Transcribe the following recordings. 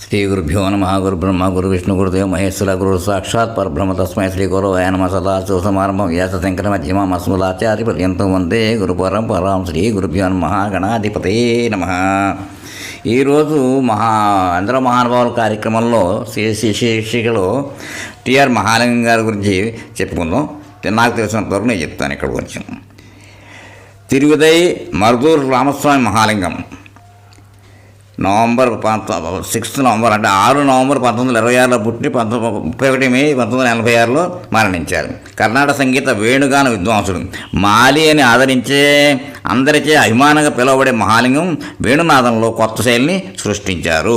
శ్రీ గురుభ్యో నమః. గురు బ్రహ్మ గురు విష్ణు గురుదేవ మహేశ్వర గురు సాక్షాత్ పరబ్రహ్మ తస్మై శ్రీ గురవే నమః. సదాశివసమారంభం వ్యాసశంకర మధ్యమాం అస్మదాచార్య పర్యంతం వందే గురు పరంపరాం. శ్రీ గురుభ్యో నమః. గణాధిపతయే నమః. ఈరోజు అందరూ మహానుభావుల కార్యక్రమంలో శీర్షికలో టిఆర్ మహాలింగం గారి గురించి చెప్పుకుందాం. నాకు తెలిసినంతవరకు నేను చెప్తాను ఇక్కడ గురించి. తిరువిదై మరుదూరు రామస్వామి మహాలింగం నవంబర్ 6 నవంబర్ 1926లో పుట్టి 31 మే 1986లో మరణించారు. కర్ణాటక సంగీత వేణుగాన విద్వాంసుడు. మాలి అని ఆదరించే అందరిచే అభిమానంగా పిలువబడే మహాలింగం వేణునాదంలో కొత్త శైలిని సృష్టించారు.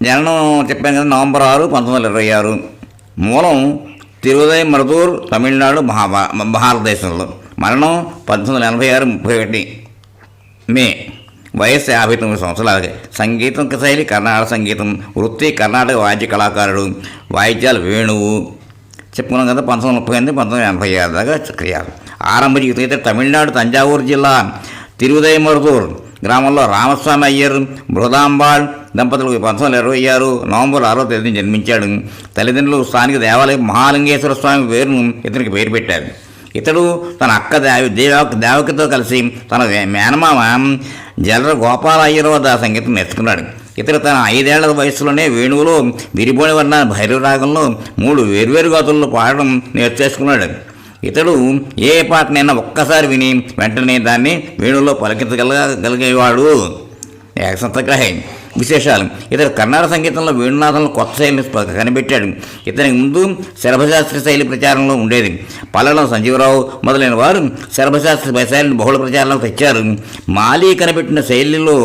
జననం చెప్పాను కదా, నవంబర్ 6, 1926. మూలం తిరువిదై మరుదూర్, తమిళనాడు, భారతదేశంలో. మరణం 1886 31 మే. వయస్సు 59 సంవత్సరాలకి. సంగీతం శైలి కర్ణాటక సంగీతం. వృత్తి కర్ణాటక వాద్య కళాకారుడు. వాయిద్యాలు వేణువు. చెప్పుకున్నాం కదా, 1938 1986 దాకా క్రియాలు. ఆరంభ జీవితం అయితే తమిళనాడు తంజావూరు జిల్లా తిరువిదై మరుదూర్ గ్రామంలో రామస్వామి అయ్యర్, బృహదాంబాళ్ దంపతులకు 1926 నవంబర్ 6వ తేదీన జన్మించాడు. తల్లిదండ్రులు స్థానిక దేవాలయం మహాలింగేశ్వర స్వామి పేరును ఇతనికి పేరు పెట్టారు. ఇతడు తన అక్క దేవకితో కలిసి తన మేనమామ జలర గోపాల అయ్యర్ వద్ద సంగీతం నేర్చుకున్నాడు. ఇతడు తన 5 ఏళ్ల వయసులోనే వేణువులో విరిపోని వర్ణ భైరవ రాగంలో 3 వేర్వేరు గాతుల్లో పాడడం నేర్చేసుకున్నాడు. ఇతడు ఏ పాటనైనా ఒక్కసారి విని వెంటనే దాన్ని వేణువులో పలికించగలిగేవాడు. ఏకసంతగ్రహి. విశేషాలు: ఇతడు కర్ణాటక సంగీతంలో వేణునాథంలో కొత్త శైలిని కనిపెట్టాడు. ఇతనికి ముందు శరభశాస్త్రి శైలి ప్రచారంలో ఉండేది. పల్లెలో సంజీవరావు మొదలైన వారు శరభశాస్త్రి శైలిని బహుళ ప్రచారంలోకి తెచ్చారు. మాలి కనిపెట్టిన శైలిలో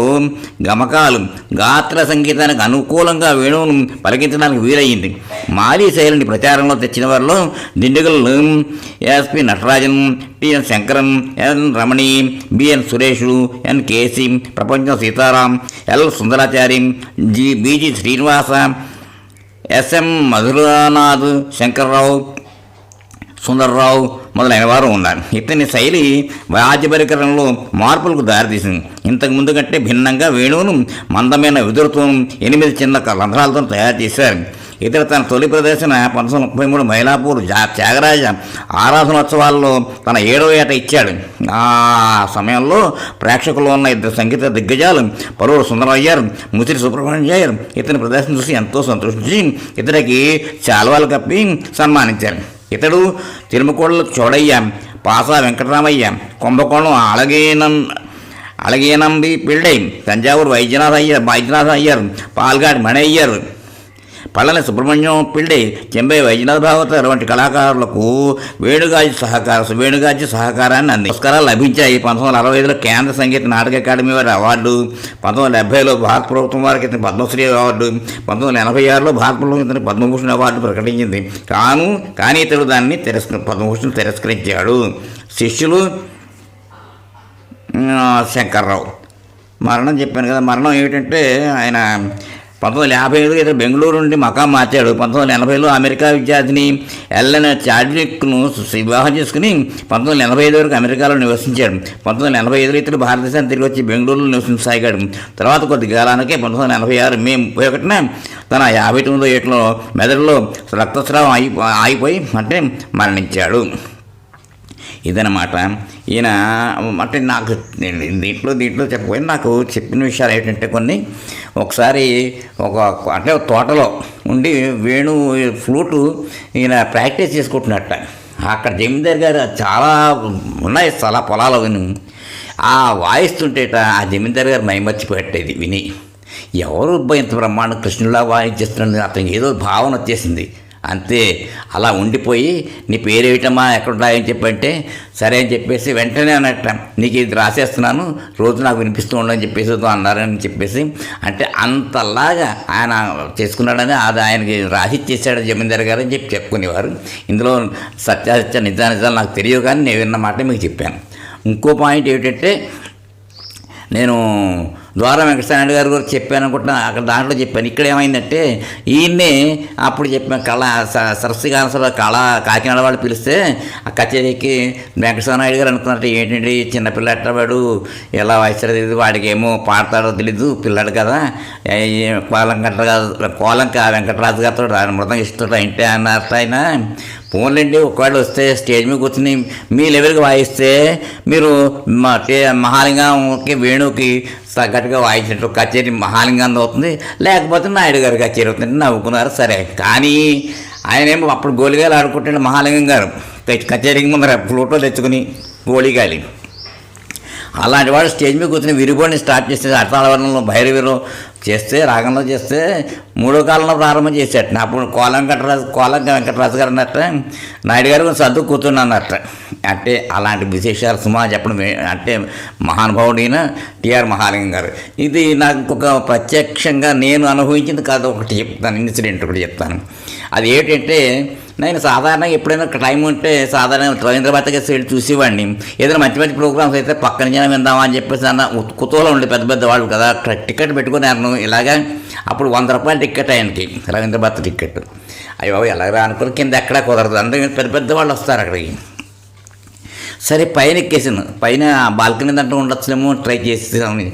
గమకాలు, గాత్ర సంగీతానికి అనుకూలంగా వేణువును పలికించడానికి వీలయ్యింది. మాలి శైలిని ప్రచారంలో తెచ్చిన వారిలో Dindigul SP Natarajan, TN Sankaran, N Ramani, BN Suresh, N KC, Prapancham Sitaram, L Sundarachari, BG Srinivasa, SM Madhuranath, Shankarrao, Sundarrao మొదలైన వారు ఉన్నారు. ఇతని శైలి వాద్య పరికరంలో మార్పులకు దారితీసింది. ఇంతకు ముందు కంటే భిన్నంగా వేణువును మందమైన వెదురుతో 8 చిన్న రంధ్రాలతో తయారు చేశారు. ఇతడు తన తొలి ప్రదర్శన 1933 మైలాపూర్ త్యాగరాజ ఆరాధనోత్సవాల్లో తన 7వ ఏట ఇచ్చాడు. ఆ సమయంలో ప్రేక్షకుల్లో ఉన్న 2 సంగీత దిగ్గజాలు పరువురు సుందరయ్యర్, ముసిరి సుబ్రహ్మణ్యయ్యర్ ఇతని ప్రదర్శన చూసి ఎంతో సంతోషించి ఇతడికి శాల్వాలు కప్పి సన్మానించారు. ఇతడు తిరుమకోళ్ళ చోడయ్య, పాసా వెంకటరామయ్య, కుంభకోణం అళగేనంబి పిళ్ళై, తంజావూరు వైద్యనాథ అయ్యర్, పాల్గాడి మణయ్యర్, పళ్ళని సుబ్రహ్మణ్యం పిళ్ళై, చెంబై వైద్యనాథ భాగవతర్ వంటి కళాకారులకు వేణుగాజ్య సహకారాన్ని పురస్కారాలు లభించాయి. 1965లో కేంద్ర సంగీత నాటక అకాడమీ వారి అవార్డు, 1970లో భారత ప్రభుత్వం వారికి ఇతని పద్మశ్రీ అవార్డు, 1986లో భారత ప్రభుత్వం ఇతని పద్మభూషణ్ అవార్డు ప్రకటించింది. కానీ ఇతడు దాన్ని పద్మభూషణ్ తిరస్కరించాడు. శిష్యులు శంకర్రావు. మరణం చెప్పాను కదా. మరణం ఏమిటంటే, ఆయన 1955 ఇతను బెంగళూరు నుండి మకాం మార్చాడు. 1980లో అమెరికా విద్యార్థిని ఎల్లెన్ చాడ్విక్ను వివాహం చేసుకుని 1985 వరకు అమెరికాలో నివసించాడు. 1985లో ఇతడు భారతదేశానికి తిరిగి వచ్చి బెంగళూరులో నివసించసాగాడు. తర్వాత కొద్ది కాలానికే 1986 మే 31న తన 59వ ఏటలో మెదడులో రక్తస్రావం ఆగిపోయి అంటే మరణించాడు. ఇదనమాట. ఈయన అంటే నాకు దీంట్లో చెప్పబోయి నాకు చెప్పిన విషయాలు ఏంటంటే కొన్ని. ఒకసారి అంటే తోటలో ఉండి ఫ్లూటు ఈయన ప్రాక్టీస్ చేసుకుంటున్నట్ట. అక్కడ జమీందార్ గారు చాలా ఉన్నాయి చాలా పొలాలు విని ఆ వాయిస్తుంటేట ఆ జమీందార్ గారు మైమర్చిపోయేది విని. ఎవరు ఇంత బ్రహ్మాండ కృష్ణులా వాయించేస్తున్నాడు, అతనికి ఏదో భావన వచ్చేసింది. అంతే, అలా ఉండిపోయి నీ పేరేమిటమ్మా ఎక్కడుంటాయని చెప్పంటే సరే అని చెప్పేసి వెంటనే అన్నట్ట, నీకు ఇది రాసేస్తున్నాను రోజు నాకు వినిపిస్తూ ఉండని చెప్పేసి అన్నారని చెప్పేసి అంటే అంతలాగా ఆయన చేసుకున్నాడని అది ఆయనకి రాసిచ్చేసాడు జమీందార్ గారు అని చెప్పుకునేవారు. ఇందులో సత్యాసత్య నిజాలు నాకు తెలియదు, కానీ నేను విన్న మాట మీకు చెప్పాను. ఇంకో పాయింట్ ఏమిటంటే, నేను ద్వారం వెంకటనాయుడు గారు కూడా చెప్పాను అనుకుంటున్నాను, అక్కడ దాంట్లో చెప్పాను. ఇక్కడ ఏమైందంటే ఈయన్నే అప్పుడు చెప్పాను సరస్వతి గానసభ కాకినాడ వాళ్ళు పిలిస్తే ఆ కచేరీకి వెంకటనాయుడు గారు అనుకున్నట్టు ఏంటంటే చిన్నపిల్ల ఎట్టవాడు ఎలా వయసు తెలియదు, వాడికి ఏమో పాడతాడో తెలీదు, పిల్లాడు కదా, కోలంక వెంకటరాజు గారితో మృతం ఇష్టం ఇంటే అన్నట్టు ఆయన. ఫోన్లండి ఒకవేళ వస్తే స్టేజ్ మీద కూర్చుని మీ లెవెల్కి వాయిస్తే మీరు మహాలింగంకి వేణుకి తగ్గట్టుగా వాయించినట్టు కచేరీ మహాలింగంలో అవుతుంది, లేకపోతే నాయుడు గారి కచేరీ అవుతుంది. నవ్వుకున్నారు. సరే, కానీ ఆయనేమో అప్పుడు గోలిగాయలు ఆడుకుంటాడు మహాలింగం గారు కచేరీకి ముందర ఫ్లూట్లో తెచ్చుకుని గోళిగాయలు. అలాంటి వాడు స్టేజ్ మీద కూర్చొని విరిబోడిని స్టార్ట్ చేస్తే అర్థాలవరణంలో భైరవిలో చేస్తే రాగంలో చేస్తే 3వ కాలంలో ప్రారంభం చేసేట. అప్పుడు కోలం వెంకటరాజు గారు అన్నట్ట నాయుడు గారు సర్దు కూర్చుని అన్నట్ట. అంటే అలాంటి విశేషాలు సుమా చెప్పడం అంటే మహానుభావుడైన టిఆర్ మహాలింగం గారు. ఇది నాకు ఒక ప్రత్యక్షంగా నేను అనుభవించింది కాదు, ఒకటి చెప్తాను, ఇన్సిడెంట్ ఒకటి చెప్తాను. అది ఏంటంటే నేను సాధారణంగా ఎప్పుడైనా టైం ఉంటే సాధారణంగా రవీంద్రభారతికి వెళ్ళి చూసేవాడిని. ఏదైనా మంచి మంచి ప్రోగ్రామ్స్ అయితే పక్కన జనం విందామా అని చెప్పేసి అన్న కుతూహలం ఉండే పెద్ద పెద్ద వాళ్ళు కదా, టికెట్ పెట్టుకున్నాను. ఇలాగా అప్పుడు 100 రూపాయలు టికెట్ ఆయనకి, రవీంద్రభారతి టికెట్. అయ్యో ఎలాగరా అనుకుని కింద ఎక్కడా కుదరదు, అందుకని పెద్ద పెద్ద వాళ్ళు వస్తారు అక్కడికి. సరే పైన ఎక్కేసాను, పైన బాల్కనీ దాంట్లో ఉండొచ్చులేమో ట్రై చేసేసాను.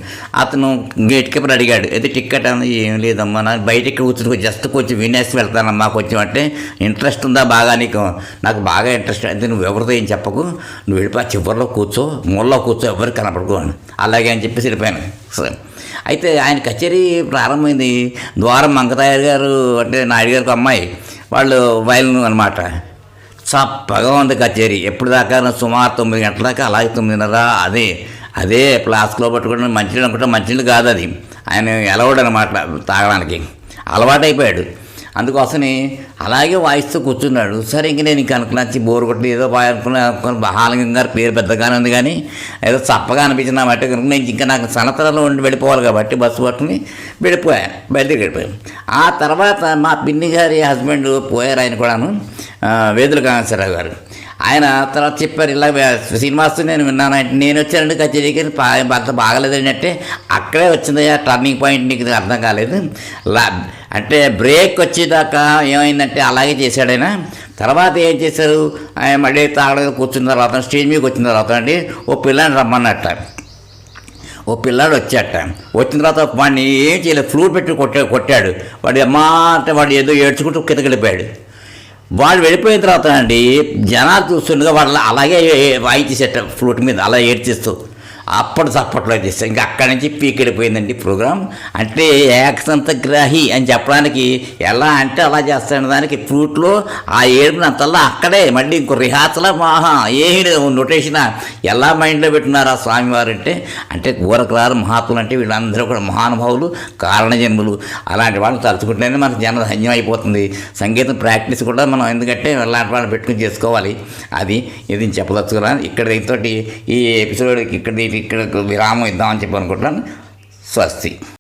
అతను గేట్ కీపర్ అడిగాడు, అయితే టికెట్ అని. ఏం లేదమ్మా, నా బయటకి కూర్చుని జస్ట్ కొంచెం వినేసి వెళ్తానమ్మా కొంచెం అంటే. ఇంట్రెస్ట్ ఉందా బాగా నీకు? నాకు బాగా ఇంట్రెస్ట్. అయితే నువ్వు ఎవరితో ఏం చెప్పకు, నువ్వు వెళ్ళిపో చివరిలో కూర్చో, మూలలో కూర్చో, ఎవరికి కనపడుకో అని. అలాగే అని చెప్పేసి వెళ్ళిపోయాను. సరే, అయితే ఆయన కచేరీ ప్రారంభమైంది. ద్వారం మంగతాయర్ గారు అంటే నాయుడు గారికి అమ్మాయి, వాళ్ళు వైలిన్ అనమాట. చప్పగా ఉంది కచేరీ. ఎప్పుడు దాకా సుమారు 9 గంటల దాకా, అలాగే 9:30. అదే ఫ్లాస్క్లో పట్టుకుంటే మంచినీళ్ళు అనుకుంటే మంచినీళ్ళు కాదు అది, ఆయన ఎలవడు అనమాట తాగడానికి, అలవాటు అయిపోయాడు. అందుకోసమే అలాగే వాయిస్తూ కూర్చున్నాడు. సరే ఇంక నేను ఇంక అనుకున్నాచి బోరు కొట్టి ఏదో బాగా అనుకుని మహాలింగం గారి పేరు పెద్దగానే ఉంది కానీ ఏదో చప్పగా అనిపించింది అన్నమాట. నేను ఇంకా నాకు సనతలలో ఉండి వెళ్ళిపోవాలి కాబట్టి బస్సు పట్టుకుని వెళ్ళిపోయాను, బయటికి వెళ్ళిపోయాను. ఆ తర్వాత మా పిన్ని గారి హస్బెండ్ పోయారు, ఆయన కూడాను, వేదుల కామేశ్వరరావు గారు. ఆయన తర్వాత చెప్పారు, ఇలా శ్రీనివాస్ నేను విన్నాను అంటే. నేను వచ్చానండి కచేరీకి, భర్త బాగలేదండి అంటే. అక్కడే వచ్చిందయ్యా టర్నింగ్ పాయింట్, నీకు అర్థం కాలేదు. అంటే బ్రేక్ వచ్చేదాకా ఏమైందంటే అలాగే చేశాడు ఆయన. తర్వాత ఏం చేశారు, ఆయన మళ్ళీ తాగడం కూర్చున్న తర్వాత స్టేజ్ మీదకి వచ్చిన తర్వాత అండి ఓ పిల్లని రమ్మన్నట్ట. ఓ పిల్లాడు వచ్చాట. వచ్చిన తర్వాత వాడిని ఏం చేయలేదు, ఫ్లూట్ పెట్టి కొట్టాడు. వాడు అమ్మా అంటే వాడు ఏదో ఏడ్చుకుంటూ కిందకెళ్ళిపోయాడు. వాళ్ళు వెళ్ళిపోయిన తర్వాత అండి జనాలు చూస్తుండగా వాళ్ళు అలాగే వాయించేసేట ఫ్లూట్ మీద, అలా ఏడ్చేస్తూ చప్పట్లో చేస్తాం. ఇంకా అక్కడి నుంచి పీకెళ్ళిపోయిందండి ప్రోగ్రాం. అంటే ఏకసంతగ్రాహి అని చెప్పడానికి ఎలా అంటే అలా చేస్తాడు. దానికి ఫ్లూట్లో ఆ ఏడుపునంతల్లా అక్కడే మళ్ళీ ఇంకో రిహార్సల్ ఏ నొటేషన్ ఎలా మైండ్లో పెట్టున్నారు ఆ స్వామివారు అంటే ఊరకురారు మహాత్ములు అంటే వీళ్ళందరూ కూడా మహానుభావులు, కారణజన్ములు. అలాంటి వాళ్ళని తలుచుకుంటేనే మనకు జనం ధన్యం అయిపోతుంది. సంగీతం ప్రాక్టీస్ కూడా మనం ఎందుకంటే అలాంటి వాళ్ళని పెట్టుకుని చేసుకోవాలి. ఇది చెప్పదలుచుకున్నాను. ఇక్కడ దీంతో ఈ ఎపిసోడ్ ఇక్కడ విరామం ఇద్దామని చెప్పి అనుకుంటున్నాను. స్వస్తి.